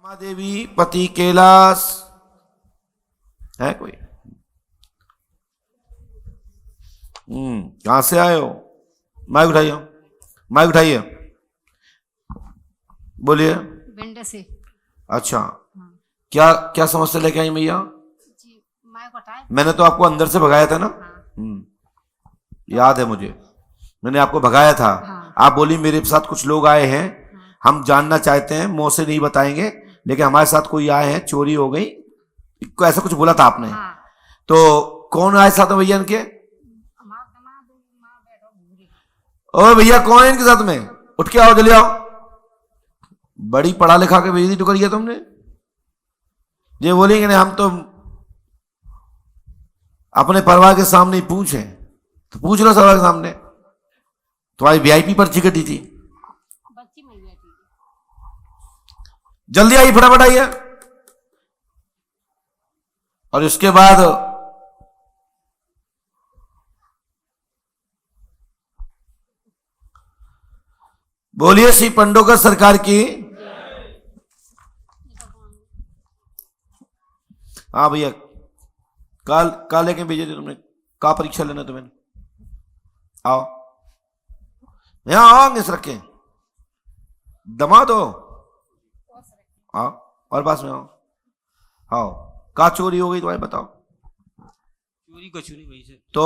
रमा देवी पति कैलाश है कोई? कहां से आए हो? माइक उठाइए, माइक उठाइए, बोलिए। भिंड से। अच्छा, हाँ। क्या क्या समस्या लेके आई मैया? जी, माइक उठाए। मैंने तो आपको अंदर से भगाया था ना। हाँ। याद है मुझे, मैंने आपको भगाया था। हाँ। आप बोली मेरे साथ कुछ लोग आए हैं, हम जानना चाहते हैं, मुंह से नहीं बताएंगे, लेकिन हमारे साथ कोई आए हैं, चोरी हो गई, ऐसा कुछ बोला था आपने। हाँ। तो कौन आए साथ में भैया इनके? ओ भैया कौन है इनके साथ में? उठ के आओ, जल्दी आओ। बड़ी पढ़ा लिखा के बेइज्जती तो करी है तुमने। ये बोलेंगे नहीं हम तो अपने परिवार के सामने ही पूछे, तो पूछ लो सवाल के सामने। तुम्हारी वीआईपी पर्ची कटी थी, बच्ची में बैठी थी। जल्दी आई, फटाफट आइए। और इसके बाद बोलिए श्री पंडोकर सरकार की। हाँ भैया, कल लेके भेजे थे तुमने, का परीक्षा लेना तुम्हें? आओ यहां आओ, आगे रखे दमा दो, आओ और पास में आओ। आओ, का चोरी हो गई तुम्हारी, बताओ। चोरी कुछ नहीं भाई से। तो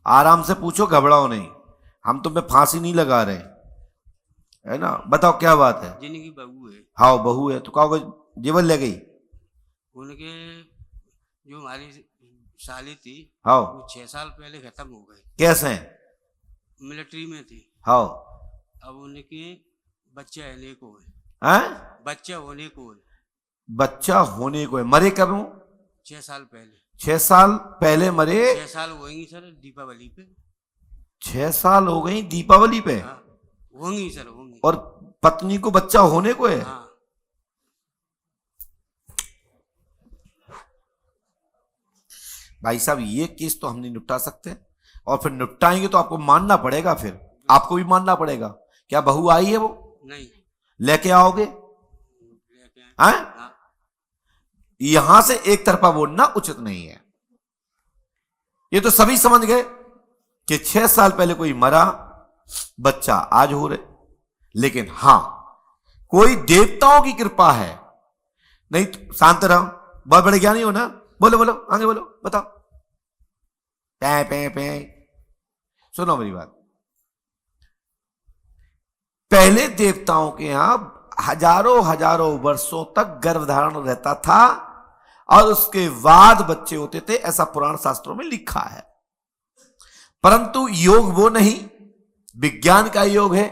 आराम से पूछो, घबराओ नहीं, हम तुम्हें फांसी नहीं लगा रहे, है ना। बताओ क्या बात है? जिनकी बहू है। हाँ बहू है, तो कहोगे जेवर ले गई? उनके जो हमारी साली थी, हाँ, वो 6 साल पहले खत्म हो गए। कैसे? मिलिट्री में थी। हाँ, अब उनके बच्चे होने को है। हैं? बच्चा होने को है। बच्चा होने को है? मरे कब हूं? 6 साल पहले। 6 साल पहले मरे? 6 साल होंगी सर दीपावली पे। 6 साल हो गई दीपावली पे? हाँ होंगी सर, होंगी। और पत्नी को बच्चा होने को है? हाँ। भाई साहब ये केस तो हम नहीं निपटा सकते, और फिर निपटाएंगे तो आपको मानना पड़ेगा, फिर आपको भी मानना पड़ेगा। क्या बहू आई है वो? नहीं। लेके आओगे? लेके आए। हैं? हाँ। यहां से एक तरफा बोलना उचित नहीं है। ये तो सभी समझ गए कि 6 साल पहले कोई मरा, बच्चा आज हो रहे। लेकिन हां, कोई देवताओं की कृपा है। नहीं तो शांत रहो, बहुत बड़े ज्ञानी हो ना। बोलो बोलो, आगे बोलो, बताओ। पे पे पे सुनो मेरी बात। पहले देवताओं के यहां हजारों हजारों वर्षों तक गर्भधारण रहता था, और उसके बाद बच्चे होते थे, ऐसा पुराण शास्त्रों में लिखा है। परंतु योग वो नहीं, विज्ञान का योग है,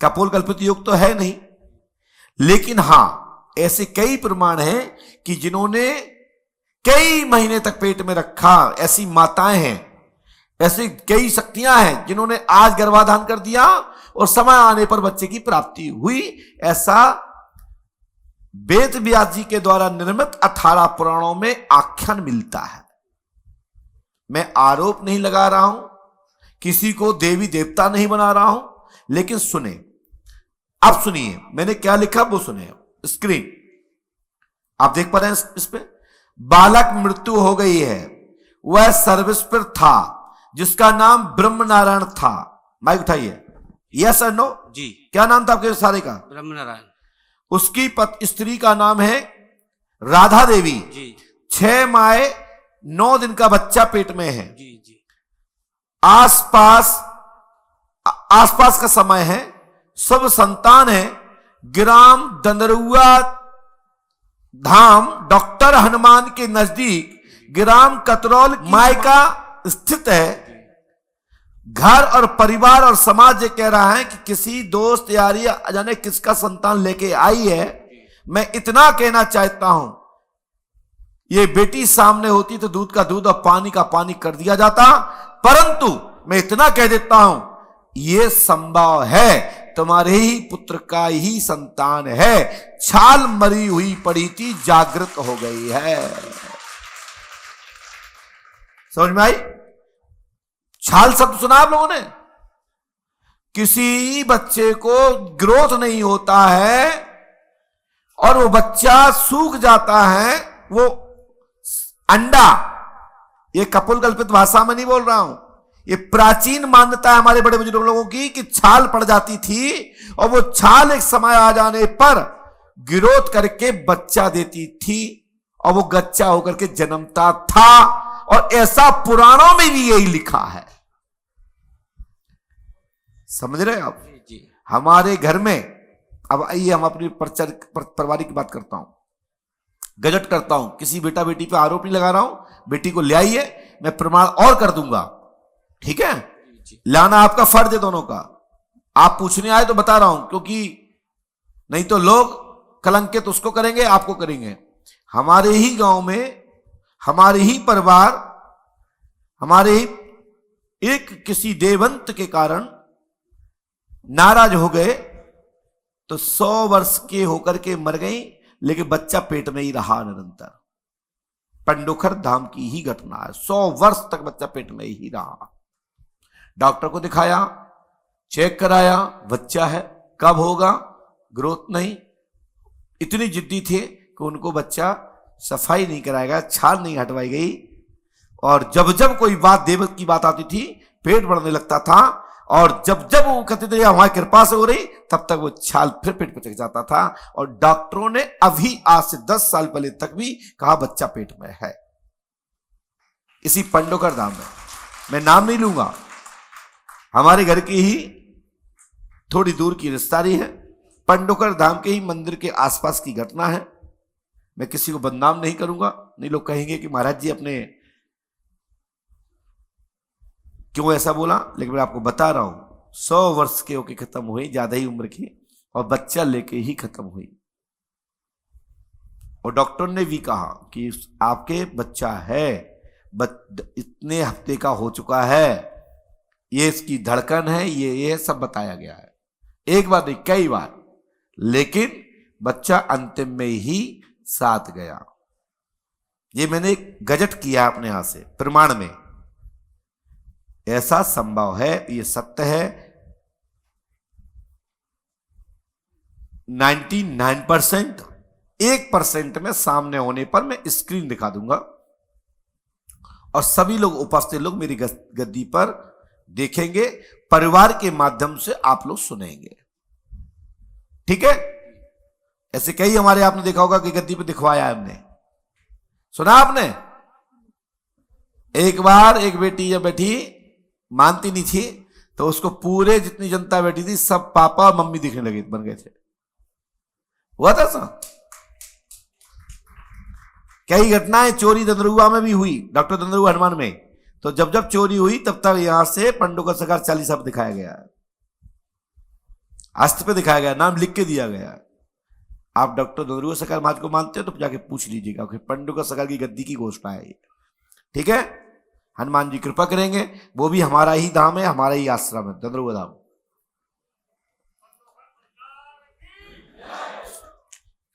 कपोल कल्पित योग तो है नहीं। लेकिन हां, ऐसे कई प्रमाण हैं कि जिन्होंने कई महीने तक पेट में रखा, ऐसी माताएं हैं, ऐसी कई शक्तियां हैं जिन्होंने आज गर्भाधान कर दिया और समय आने पर बच्चे की प्राप्ति हुई। ऐसा वेद व्यास जी के द्वारा निर्मित 18 पुराणों में आख्यान मिलता है। मैं आरोप नहीं लगा रहा हूं, किसी को देवी देवता नहीं बना रहा हूं, लेकिन सुने, अब सुनिए मैंने क्या लिखा वो सुने। स्क्रीन आप देख पा रहे हैं इस पे? बालक मृत्यु हो गई है, वह सर्विस पर था जिसका नाम ब्रह्म नारायण था। माइक उठाइए, यस और नो जी। क्या नाम था आपके सारे का? ब्रह्म नारायण। उसकी स्त्री का नाम है राधा देवी जी। 6 माह 9 दिन का बच्चा पेट में है। जी जी। आसपास का समय है, सब संतान है। ग्राम दंदरुआ धाम डॉक्टर हनुमान के नजदीक ग्राम कतरौल मायका स्थित है। घर और परिवार और समाज ये कह रहा है कि किसी दोस्त यारी जाने किसका संतान लेके आई है। मैं इतना कहना चाहता हूं, ये बेटी सामने होती तो दूध का दूध और पानी का पानी कर दिया जाता, परंतु मैं इतना कह देता हूं, ये संभव है, तुम्हारे ही पुत्र का ही संतान है। छाल मरी हुई पड़ी थी, जागृत हो गई है। समझ में आई? छाल शब्द सुना आप लोगों ने? किसी बच्चे को ग्रोथ नहीं होता है वो बच्चा सूख जाता है, वो अंडा, ये कपोल कल्पित भाषा में नहीं बोल रहा हूं, ये प्राचीन मान्यता है हमारे बड़े बुजुर्ग लोगों की कि छाल पड़ जाती थी और वो छाल एक समय आ जाने पर गिरोध करके बच्चा देती थी और वो गच्चा होकर के जन्मता था। और ऐसा पुराणों में भी यही लिखा है। समझ रहे हैं आप? जी हमारे घर में, अब आइए हम अपनी परिवार की बात करता हूं, गजट करता हूं, किसी बेटा बेटी पे आरोप नहीं लगा रहा हूं, बेटी को ले आइए, मैं प्रमाण और कर दूंगा, ठीक है? जी लाना आपका फर्ज है दोनों का। आप पूछने आए तो बता रहा हूं, क्योंकि नहीं तो लोग कलंकित उसको करेंगे, आपको करेंगे। हमारे ही गांव में, हमारे ही परिवार, हमारे ही एक किसी देवंत के कारण नाराज हो गए तो 100 वर्ष के होकर के मर गई, लेकिन बच्चा पेट में ही रहा निरंतर। पंडोखर धाम की ही घटना है, 100 वर्ष तक बच्चा पेट में ही रहा। डॉक्टर को दिखाया, चेक कराया, बच्चा है, कब होगा, ग्रोथ नहीं। इतनी जिद्दी थे कि उनको बच्चा सफाई नहीं कराएगा, छाल नहीं हटवाई गई। और जब जब कोई बात देवत की बात आती थी, पेट बढ़ने लगता था, और जब जब वो कहते थे हमारी कृपा से हो रही, तब तक वो छाल फिर पेट पे चढ़ जाता था। और डॉक्टरों ने अभी आज से 10 साल पहले तक भी कहा बच्चा पेट में है। इसी पंडोकर धाम में, मैं नाम नहीं लूंगा, हमारे घर की ही थोड़ी दूर की रिश्तेदारी है, पंडोकर धाम के ही मंदिर के आसपास की घटना है। मैं किसी को बदनाम नहीं करूंगा, नहीं लोग कहेंगे कि महाराज जी अपने क्यों ऐसा बोला, लेकिन मैं आपको बता रहा हूं 100 वर्ष के होके खत्म हुई, ज्यादा ही उम्र की, और बच्चा लेके ही खत्म हुई। और डॉक्टर ने भी कहा कि आपके बच्चा है, इतने हफ्ते का हो चुका है, ये इसकी धड़कन है, ये सब बताया गया है, एक बार नहीं कई बार, लेकिन बच्चा अंतिम में ही साथ गया। ये मैंने गजट किया अपने यहां से, प्रमाण में ऐसा संभव है, ये सत्य है। 99%, 1% में सामने होने पर मैं स्क्रीन दिखा दूंगा और सभी लोग, उपस्थित लोग मेरी गद्दी पर देखेंगे, परिवार के माध्यम से आप लोग सुनेंगे, ठीक है? ऐसे कई हमारे आपने देखा होगा कि गद्दी पे दिखवाया है हमने, सुना आपने? एक बार एक बेटी जब बैठी, मानती नहीं थी, तो उसको पूरे जितनी जनता बैठी थी सब पापा और मम्मी दिखने लगे, बन गए थे। हुआ था सर? कई घटनाएं चोरी दंदरुआ में भी हुई, डॉक्टर दंदरुआ हनुमान में। तो जब जब चोरी हुई तब तक यहां से पंडोकर सरकार 40 शब्द दिखाया गया है, हस्त पे दिखाया गया, नाम लिख के दिया गया है। आप डॉक्टर दंदरुआ सरकार महाराज को मानते हो तो जाके पूछ लीजिएगा, पंडोकर सरकार की गद्दी की घोषणा है ये, ठीक है? हनुमान जी कृपा करेंगे, वो भी हमारा ही धाम है, हमारा ही आश्रम है, दंदरुआ धाम।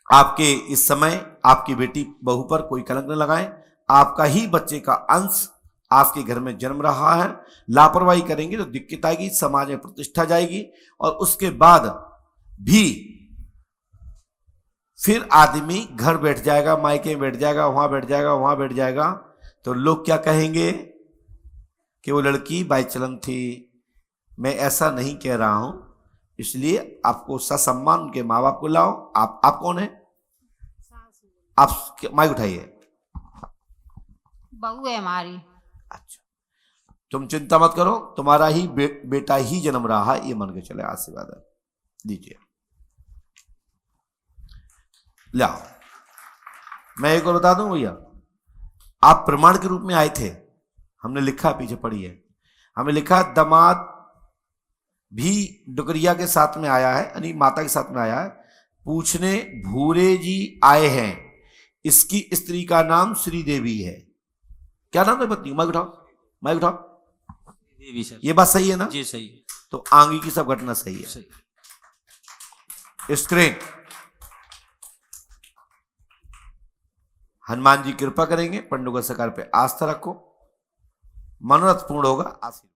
आपके इस समय आपकी बेटी बहू पर कोई कलंक न लगाएं, आपका ही बच्चे का अंश आपके घर में जन्म रहा है। लापरवाही करेंगे तो दिक्कत आएगी, समाज में प्रतिष्ठा जाएगी, और उसके बाद भी फिर आदमी घर बैठ जाएगा, मायके में बैठ जाएगा, वहां बैठ जाएगा, वहां बैठ जाएगा, तो लोग क्या कहेंगे कि वो लड़की बाइचलन थी। मैं ऐसा नहीं कह रहा हूं, इसलिए आपको ससम्मान उनके माँ बाप को लाओ। आप कौन है? आप माइक उठाइए। बहू है हमारी। अच्छा, तुम चिंता मत करो, तुम्हारा ही बेटा ही जन्म रहा है, ये मान के चले, आशीर्वाद दीजिए। लाओ, मैं एक और बता दूं भैया, आप प्रमाण के रूप में आए थे, हमने लिखा, पीछे पढ़िए, हमें लिखा दामाद भी डुगरिया के साथ में आया है, यानी माता के साथ में आया है, पूछने भूरे जी आए हैं, इसकी स्त्री का नाम श्री देवी है। क्या नाम है पत्नी? माइक उठाओ, माइक उठाओ। देवी सर। ये बात सही है ना? जी सही है। तो आगे की सब घटना सही है। सही। स्क्रीन, हनुमान जी कृपा करेंगे, पंडोकर सरकार पे आस्था रखो, मनोरथ पूर्ण होगा। आशीर्वाद।